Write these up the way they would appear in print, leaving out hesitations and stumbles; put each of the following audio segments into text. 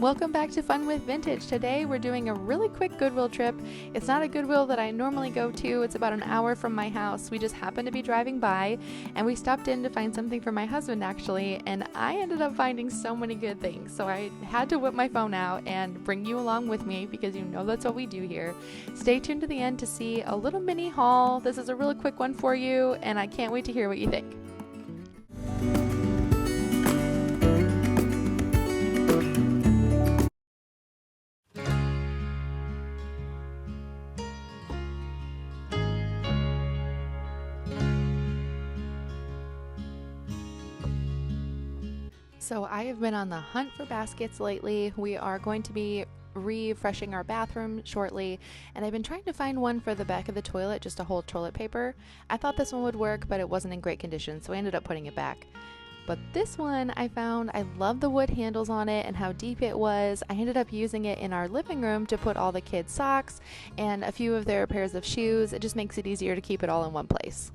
Welcome back to Fun with Vintage. Today we're doing a really quick Goodwill trip. It's not a Goodwill that I normally go to. It's about an hour from my house. We just happened to be driving by and we stopped in to find something for my husband actually, and I ended up finding so many good things. So I had to whip my phone out and bring you along with me because you know that's what we do here. Stay tuned to the end to see a little mini haul. This is a really quick one for you and I can't wait to hear what you think. So I have been on the hunt for baskets lately. We are going to be refreshing our bathroom shortly, and I've been trying to find one for the back of the toilet just to hold toilet paper. I thought this one would work, but it wasn't in great condition, so I ended up putting it back. But this one I found, I love the wood handles on it and how deep it was. I ended up using it in our living room to put all the kids' socks and a few of their pairs of shoes. It just makes it easier to keep it all in one place.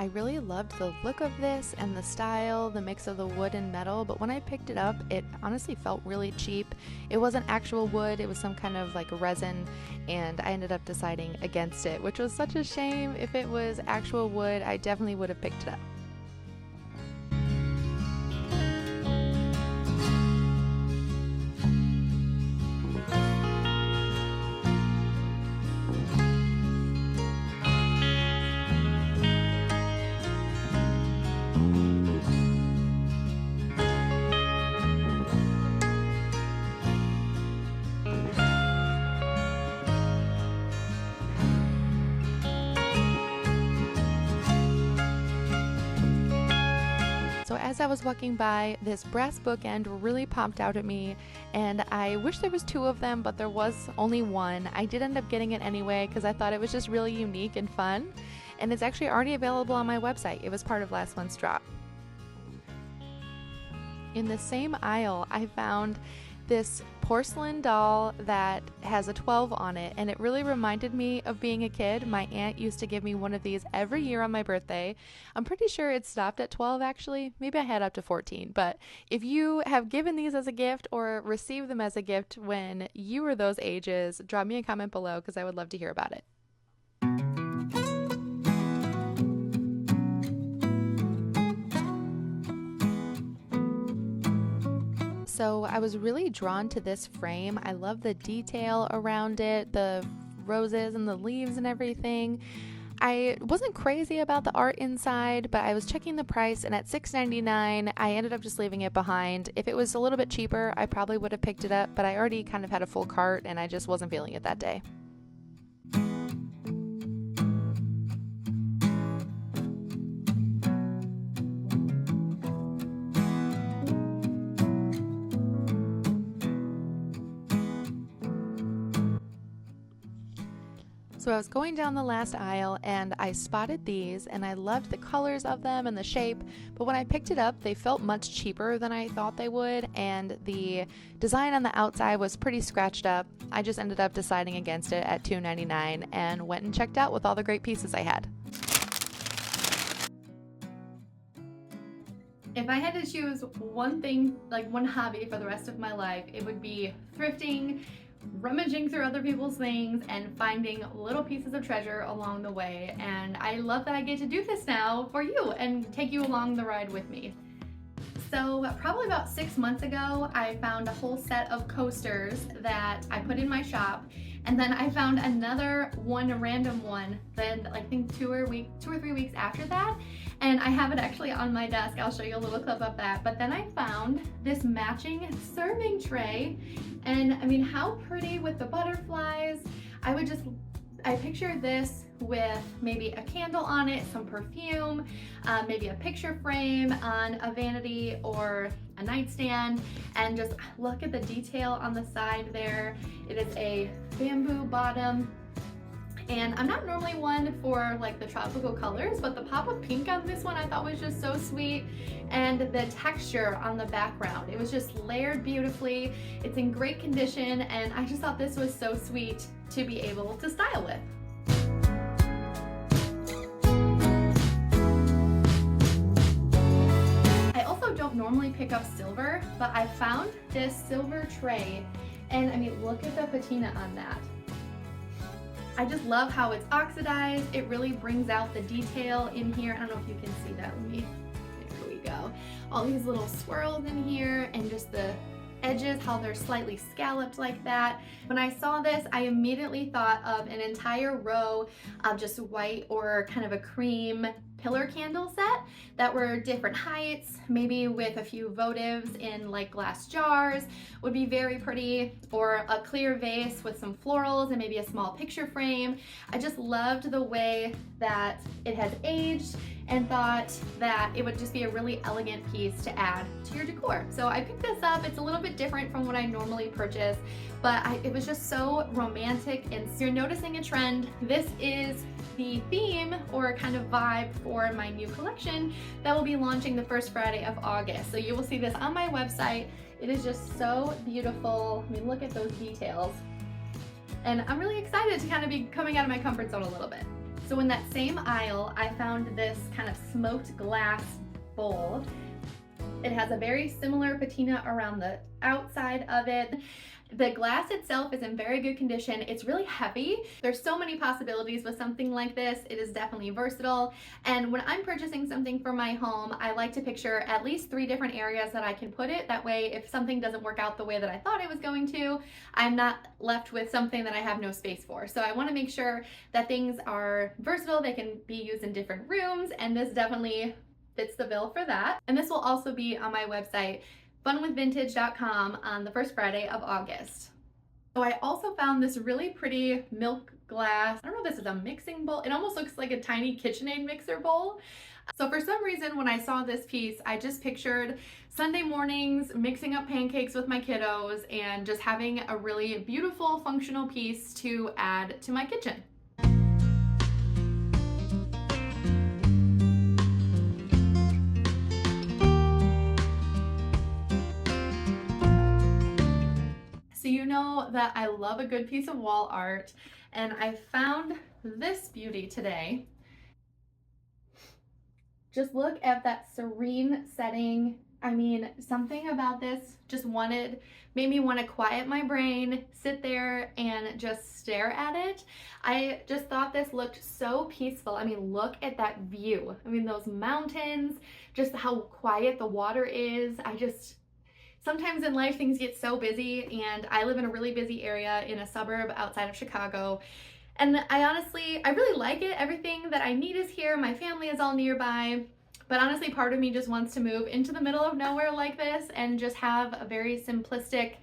I really loved the look of this and the style, the mix of the wood and metal, but when I picked it up, it honestly felt really cheap. It wasn't actual wood, it was some kind of like resin, and I ended up deciding against it, which was such a shame. If it was actual wood, I definitely would have picked it up. So as I was walking by, this brass bookend really popped out at me, and I wish there was two of them, but there was only one. I did end up getting it anyway because I thought it was just really unique and fun, and it's actually already available on my website. It was part of last month's drop. In the same aisle, I found this porcelain doll that has a 12 on it, and it really reminded me of being a kid. My aunt used to give me one of these every year on my birthday. I'm pretty sure it stopped at 12 actually. Maybe I had up to 14, but if you have given these as a gift or received them as a gift when you were those ages, drop me a comment below because I would love to hear about it. So I was really drawn to this frame. I love the detail around it, the roses and the leaves and everything. I wasn't crazy about the art inside, but I was checking the price, and at $6.99 I ended up just leaving it behind. If it was a little bit cheaper, I probably would have picked it up, but I already kind of had a full cart and I just wasn't feeling it that day. So I was going down the last aisle and I spotted these, and I loved the colors of them and the shape, but when I picked it up they felt much cheaper than I thought they would, and the design on the outside was pretty scratched up. I just ended up deciding against it at $2.99 and went and checked out with all the great pieces I had. If I had to choose one thing, like one hobby for the rest of my life, it would be thrifting, rummaging through other people's things and finding little pieces of treasure along the way. And I love that I get to do this now for you and take you along the ride with me. So probably about 6 months ago, I found a whole set of coasters that I put in my shop, And then I found another one, a random one, then I think 2 or 3 weeks after that. And I have it actually on my desk. I'll show you a little clip of that. But then I found this matching serving tray. And I mean, how pretty with the butterflies. I picture this with maybe a candle on it, some perfume, maybe a picture frame on a vanity or a nightstand, and just look at the detail on the side there. It is a bamboo bottom. And I'm not normally one for like the tropical colors, but the pop of pink on this one I thought was just so sweet. And the texture on the background, it was just layered beautifully. It's in great condition, and I just thought this was so sweet to be able to style with. I also don't normally pick up silver, but I found this silver tray, and I mean, look at the patina on that. I just love how it's oxidized. It really brings out the detail in here. I don't know if you can see that. There we go. All these little swirls in here, and just the edges, how they're slightly scalloped like that. When I saw this, I immediately thought of an entire row of just white or kind of a cream pillar candle set that were different heights, maybe with a few votives in like glass jars, would be very pretty, or a clear vase with some florals and maybe a small picture frame. I just loved the way that it has aged and thought that it would just be a really elegant piece to add to your decor. So I picked this up. It's a little bit different from what I normally purchase, but it was just so romantic. And so you're noticing a trend. This is the theme or kind of vibe for my new collection that will be launching the first Friday of August. So you will see this on my website. It is just so beautiful. I mean, look at those details. And I'm really excited to kind of be coming out of my comfort zone a little bit. So in that same aisle, I found this kind of smoked glass bowl. It has a very similar patina around the outside of it. The glass itself is in very good condition. It's really heavy. There's so many possibilities with something like this. It is definitely versatile. And when I'm purchasing something for my home, I like to picture at least 3 different areas that I can put it. That way, if something doesn't work out the way that I thought it was going to, I'm not left with something that I have no space for. So I want to make sure that things are versatile. They can be used in different rooms, and this definitely fits the bill for that. And this will also be on my website, funwithvintage.com, on the first Friday of August. So I also found this really pretty milk glass. I don't know if this is a mixing bowl. It almost looks like a tiny KitchenAid mixer bowl. So for some reason, when I saw this piece, I just pictured Sunday mornings mixing up pancakes with my kiddos and just having a really beautiful functional piece to add to my kitchen. So you know that I love a good piece of wall art, and I found this beauty today. Just look at that serene setting. I mean, something about this just made me want to quiet my brain, sit there and just stare at it. I just thought this looked so peaceful. I mean, look at that view. I mean, those mountains, just how quiet the water is. Sometimes in life things get so busy, and I live in a really busy area in a suburb outside of Chicago. And I really like it. Everything that I need is here. My family is all nearby. But honestly, part of me just wants to move into the middle of nowhere like this and just have a very simplistic,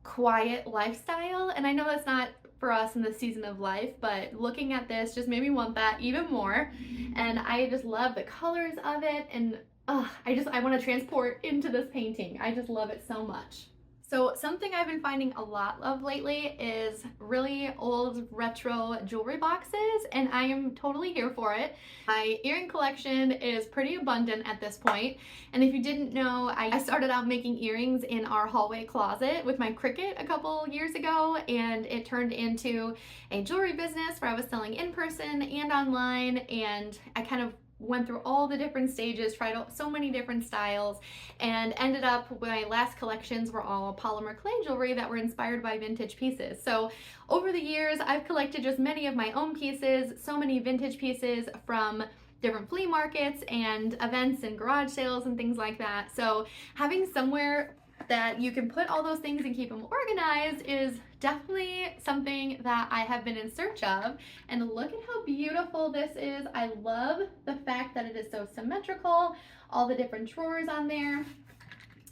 quiet lifestyle. And I know that's not for us in this season of life, but looking at this just made me want that even more. And I just love the colors of it, and I want to transport into this painting. I just love it so much. So something I've been finding a lot of lately is really old retro jewelry boxes, and I am totally here for it. My earring collection is pretty abundant at this point, and if you didn't know, I started out making earrings in our hallway closet with my Cricut a couple years ago, and it turned into a jewelry business where I was selling in person and online, and I kind of went through all the different stages, tried out so many different styles, and ended up my last collections were all polymer clay jewelry that were inspired by vintage pieces. So over the years, I've collected just many of my own pieces, so many vintage pieces from different flea markets and events and garage sales and things like that. So having somewhere that you can put all those things and keep them organized is definitely something that I have been in search of. And look at how beautiful this is. I love the fact that it is so symmetrical, all the different drawers on there.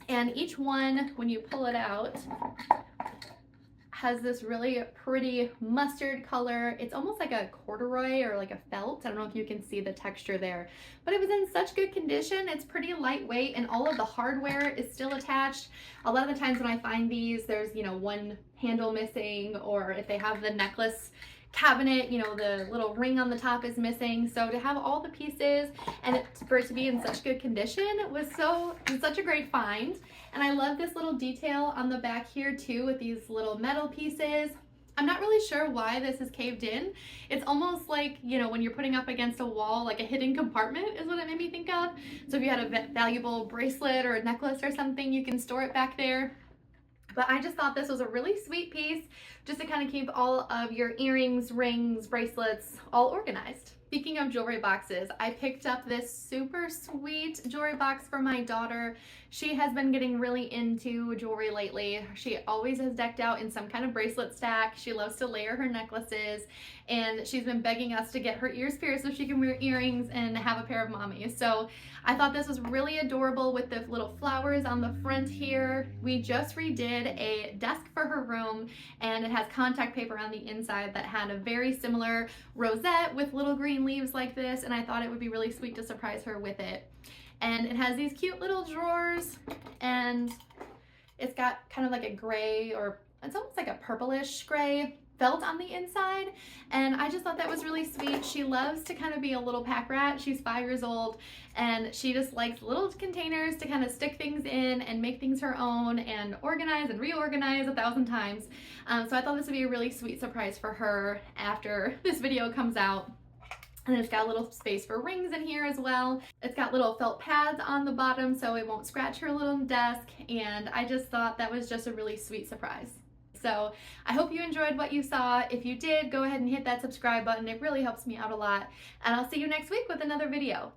And each one, when you pull it out, has this really pretty mustard color. It's almost like a corduroy or like a felt. I don't know if you can see the texture there, but it was in such good condition. It's pretty lightweight and all of the hardware is still attached. A lot of the times when I find these, there's, you know, one handle missing, or if they have the necklace cabinet, you know, the little ring on the top is missing. So to have all the pieces and for it to be in such good condition was such a great find. And I love this little detail on the back here too with these little metal pieces. I'm not really sure why this is caved in. It's almost like, you know, when you're putting up against a wall, like a hidden compartment is what it made me think of. So if you had a valuable bracelet or a necklace or something, you can store it back there. But I just thought this was a really sweet piece just to kind of keep all of your earrings, rings, bracelets all organized. Speaking of jewelry boxes, I picked up this super sweet jewelry box for my daughter. She has been getting really into jewelry lately. She always has decked out in some kind of bracelet stack. She loves to layer her necklaces, and she's been begging us to get her ears pierced so she can wear earrings and have a pair of mommies. So I thought this was really adorable with the little flowers on the front here. We just redid a desk for her room, and it has contact paper on the inside that had a very similar rosette with little green leaves like this, and I thought it would be really sweet to surprise her with it. And it has these cute little drawers, and it's got kind of like a gray, or it's almost like a purplish gray felt on the inside, and I just thought that was really sweet. She loves to kind of be a little pack rat. She's 5 years old, and she just likes little containers to kind of stick things in and make things her own and organize and reorganize 1,000 times. So I thought this would be a really sweet surprise for her after this video comes out. And it's got a little space for rings in here as well. It's got little felt pads on the bottom so it won't scratch her little desk, and I just thought that was just a really sweet surprise. So I hope you enjoyed what you saw. If you did, go ahead and hit that subscribe button. It really helps me out a lot. And I'll see you next week with another video.